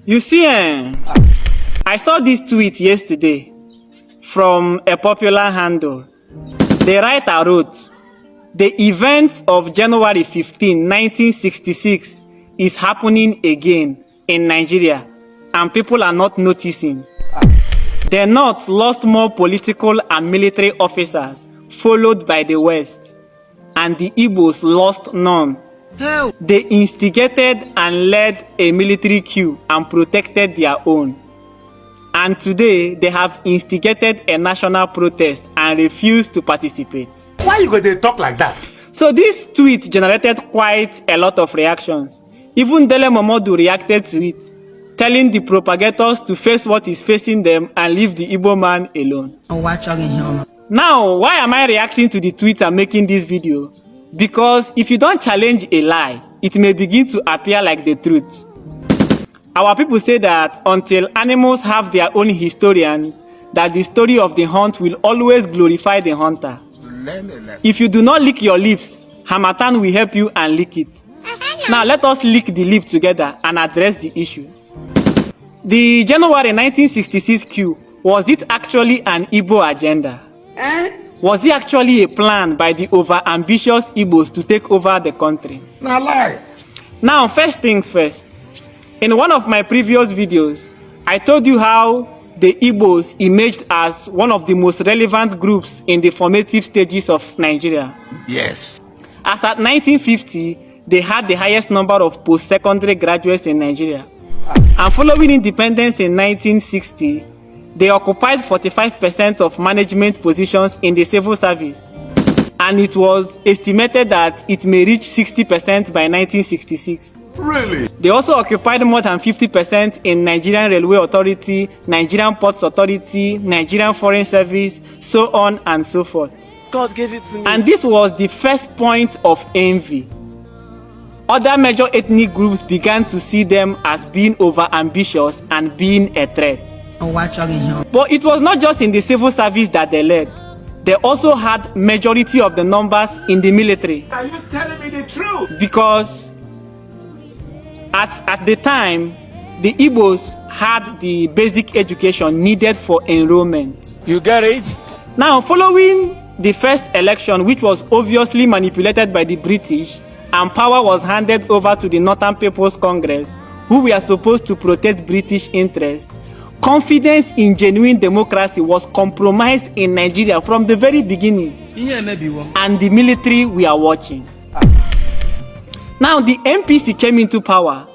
You see, I saw this tweet yesterday from a popular handle. The writer wrote, "The events of January 15, 1966 is happening again in Nigeria and people are not noticing. The North lost more political and military officers, followed by the West, and the Igbos lost none. They instigated and led a military coup and protected their own. And today, they have instigated a national protest and refused to participate." Why you going to talk like that? So this tweet generated quite a lot of reactions. Even Dele Momodu reacted to it, telling the propagators to face what is facing them and leave the Igbo man alone. Now, why am I reacting to the tweet and making this video? Because if you don't challenge a lie, it may begin to appear like the truth. Our people say that until animals have their own historians, that the story of the hunt will always glorify the hunter. If you do not lick your lips, Hamatan will help you and lick it. Now let us lick the lip together and address the issue. The January 1966 coup, was it actually an Igbo agenda? Was it actually a plan by the over-ambitious Igbos to take over the country? No lie. Now, first things first. In one of my previous videos, I told you how the Igbos emerged as one of the most relevant groups in the formative stages of Nigeria. Yes. As at 1950, they had the highest number of post-secondary graduates in Nigeria. And following independence in 1960, they occupied 45% of management positions in the civil service. And it was estimated that it may reach 60% by 1966. Really? They also occupied more than 50% in Nigerian Railway Authority, Nigerian Ports Authority, Nigerian Foreign Service, so on and so forth. God gave it to me. And this was the first point of envy. Other major ethnic groups began to see them as being over-ambitious and being a threat. But it was not just in the civil service that they led. They also had majority of the numbers in the military. Are you telling me the truth? Because at the time, the Igbos had the basic education needed for enrollment. You get it? Now, following the first election, which was obviously manipulated by the British, and power was handed over to the Northern People's Congress, who were supposed to protect British interests, confidence in genuine democracy was compromised in Nigeria from the very beginning. And the military were watching. Now the MPC came into power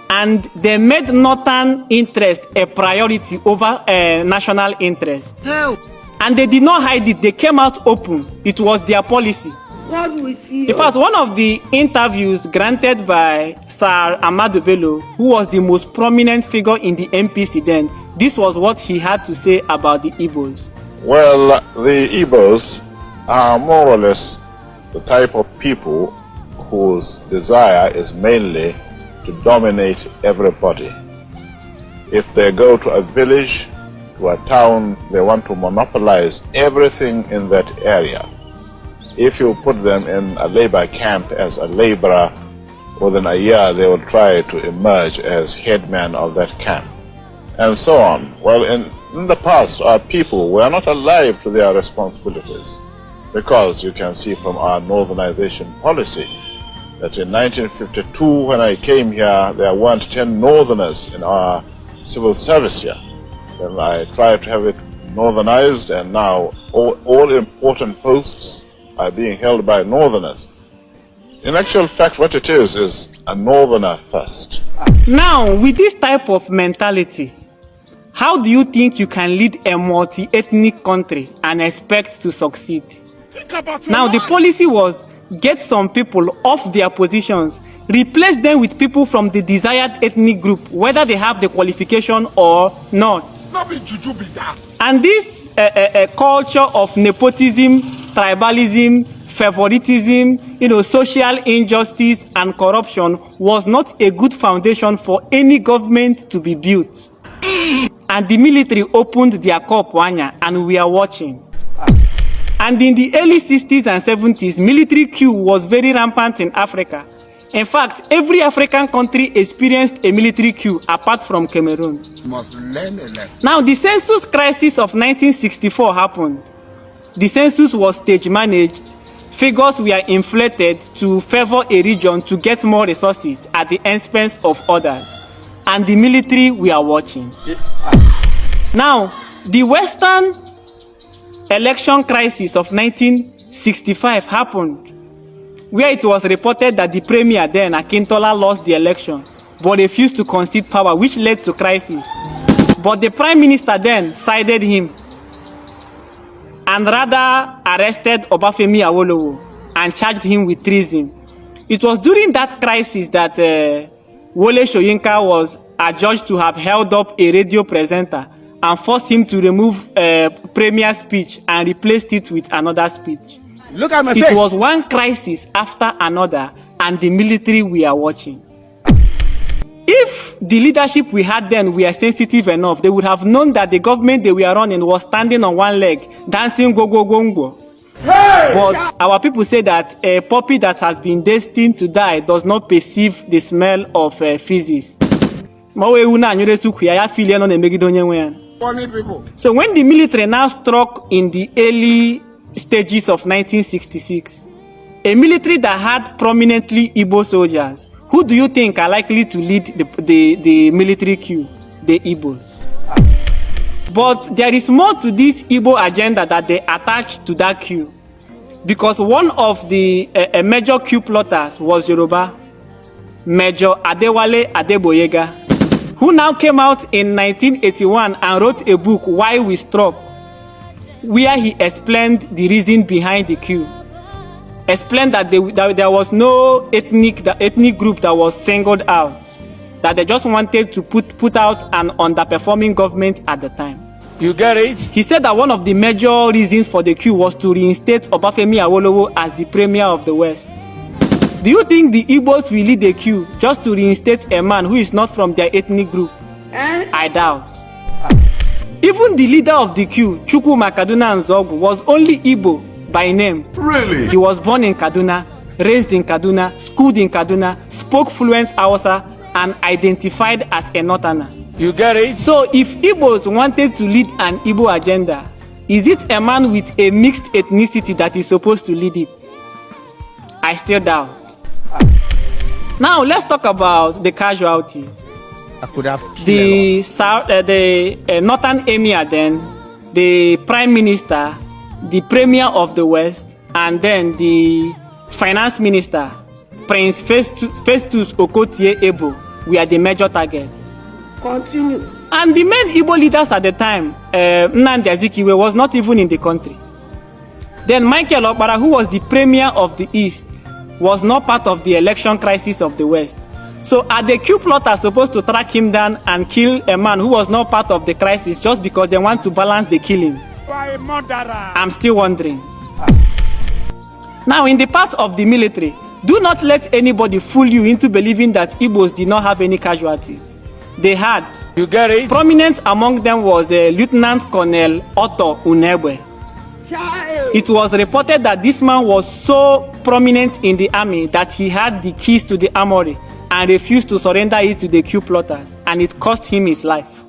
and they made Northern interest a priority over national interest. And they did not hide it, they came out open. It was their policy. In fact, one of the interviews granted by Sir Ahmadu Bello, who was the most prominent figure in the MPC then, this was what he had to say about the Igbos. Well, the Igbos are more or less the type of people whose desire is mainly to dominate everybody. If they go to a village, to a town, they want to monopolize everything in that area. If you put them in a labor camp as a laborer, within a year they will try to emerge as headman of that camp, and so on. Well, in the past, our people were not alive to their responsibilities, because you can see from our northernization policy that in 1952, when I came here, there weren't 10 northerners in our civil service here. Then I tried to have it northernized, and now all important posts are being held by northerners. In actual fact, what it is a northerner first. Now, with this type of mentality, how do you think you can lead a multi-ethnic country and expect to succeed? Now, the policy was get some people off their positions, replace them with people from the desired ethnic group, whether they have the qualification or not. And this culture of nepotism, tribalism, favoritism, social injustice and corruption was not a good foundation for any government to be built. And the military opened their cup and we are watching. And in the early 60s and 70s, military coup was very rampant in Africa. In fact, every African country experienced a military coup apart from Cameroon. Must learn a lesson. Now, the census crisis of 1964 happened. The census was stage managed. Figures were inflated to favor a region to get more resources at the expense of others. And the military were watching. Now, the Western election crisis of 1965 happened, where it was reported that the premier then, Akintola, lost the election, but refused to concede power, which led to crisis. But the prime minister then sided him and rather arrested Obafemi Awolowo and charged him with treason. It was during that crisis that Wole Soyinka was adjudged to have held up a radio presenter and forced him to remove Premier's speech and replaced it with another speech. Look at my It face. was one crisis after another, and the military were watching. If the leadership we had then were sensitive enough, they would have known that the government they were running was standing on one leg, dancing go go go go. But our people say that a puppy that has been destined to die does not perceive the smell of feces. Funny people. So when the military now struck in the early stages of 1966, a military that had prominently Igbo soldiers, who do you think are likely to lead the military coup? The Igbos. But there is more to this Igbo agenda that they attached to that coup, because one of the major coup plotters was Yoruba, Major Adewale Adeboyega, who now came out in 1981 and wrote a book, Why We Struck, where he explained the reason behind the coup. Explained that there was no ethnic group that was singled out, that they just wanted to put out an underperforming government at the time. You get it? He said that one of the major reasons for the coup was to reinstate Obafemi Awolowo as the premier of the West. Do you think the Igbos will lead the coup just to reinstate a man who is not from their ethnic group? I doubt. Even the leader of the coup, Chukwuma Kaduna Nzogu, was only Igbo by name. Really? He was born in Kaduna, raised in Kaduna, schooled in Kaduna, spoke fluent Hausa, and identified as a Northerner. You get it? So if Igbos wanted to lead an Igbo agenda, is it a man with a mixed ethnicity that is supposed to lead it? I still doubt. Now let's talk about the casualties. I could have The Northern Emir then, the Prime Minister, the Premier of the West, and then the Finance Minister, Prince Festus Okotie Ebo, were the major targets. Continue. And the main Igbo leaders at the time, Nnamdi Azikiwe, was not even in the country. Then Michael Okpara, who was the Premier of the East, was not part of the election crisis of the West. So are the coup plotters supposed to track him down and kill a man who was not part of the crisis just because they want to balance the killing? I'm still wondering. Now, in the part of the military, do not let anybody fool you into believing that Igbos did not have any casualties. They had. You get it? Prominent among them was Lieutenant Colonel Otto Unegbe. It was reported that this man was so prominent in the army that he had the keys to the armory and refused to surrender it to the coup plotters, and it cost him his life.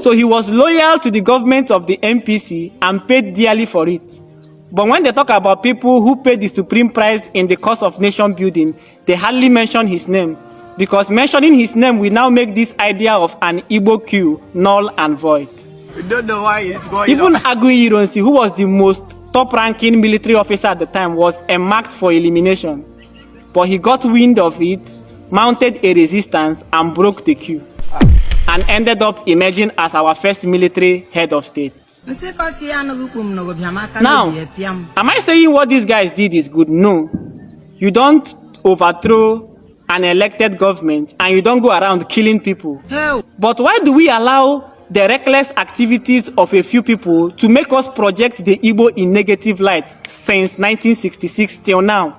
So he was loyal to the government of the MPC and paid dearly for it. But when they talk about people who paid the supreme price in the cause of nation building, they hardly mention his name, because mentioning his name will now make this idea of an Igbo coup null and void. We don't know why it's going Even on. Aguiyi Ironsi, who was the most top-ranking military officer at the time, was earmarked for elimination. But he got wind of it, mounted a resistance, and broke the coup, and ended up emerging as our first military head of state. Now, am I saying what these guys did is good? No. You don't overthrow an elected government and you don't go around killing people. But why do we allow the reckless activities of a few people to make us project the Igbo in negative light since 1966 till now?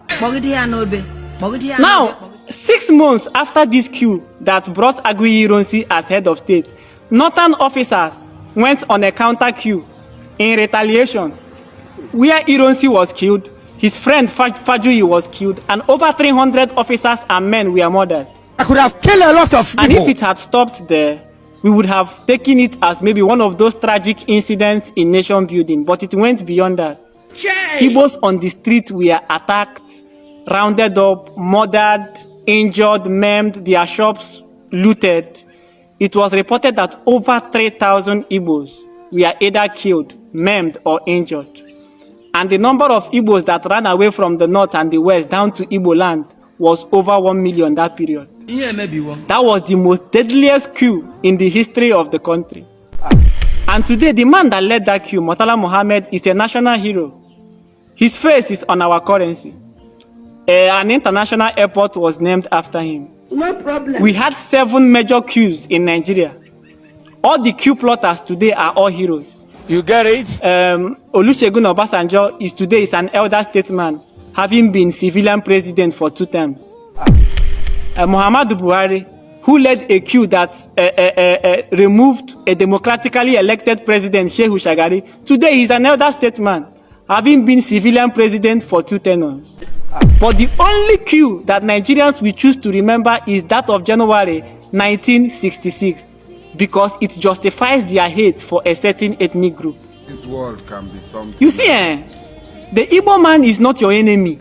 Now, 6 months after this coup that brought Aguiyi Ironsi as head of state, northern officers went on a counter coup in retaliation, where Ironsi was killed. His friend Fajuyi was killed, and over 300 officers and men were murdered. I could have killed a lot of people. And if it had stopped there, we would have taken it as maybe one of those tragic incidents in nation building, but it went beyond that. Igbos on the street were attacked, rounded up, murdered, injured, maimed, their shops looted. It was reported that over 3,000 Igbos were either killed, maimed, or injured. And the number of Igbos that ran away from the north and the west down to Igbo land was over 1 million that period. That was the most deadliest coup in the history of the country. And today, the man that led that coup, Murtala Muhammad, is a national hero. His face is on our currency. An international airport was named after him. No problem. We had 7 major coups in Nigeria. All the coup plotters today are all heroes. You get it? Olusegun Obasanjo is an elder statesman, having been civilian president for 2 terms. Muhammadu Buhari, who led a coup that removed a democratically elected president, Shehu Shagari, today he's an elder statesman, having been civilian president for 2 tenures. But the only coup that Nigerians will choose to remember is that of January 1966, because it justifies their hate for a certain ethnic group. This world can be something. You see, the Igbo man is not your enemy.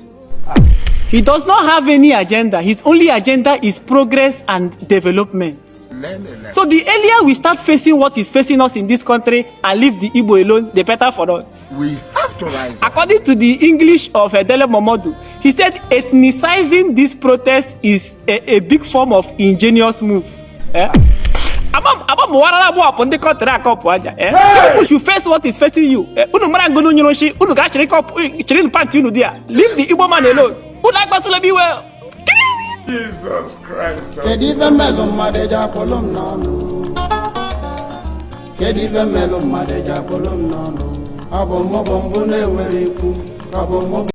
He does not have any agenda. His only agenda is progress and development. So the earlier we start facing what is facing us in this country and leave the Igbo alone, the better for us. We have to rise. According to the English of Dele Momodu, he said ethnicizing this protest is a big form of ingenious move. You should face what is facing you. Leave the Igbo man alone. Who like Basula be well? Jesus Christ. Kedive melo madeja polom nanu. Kedive melo madeja polom nanu. Abo mo bombo ne weriku. Abo mo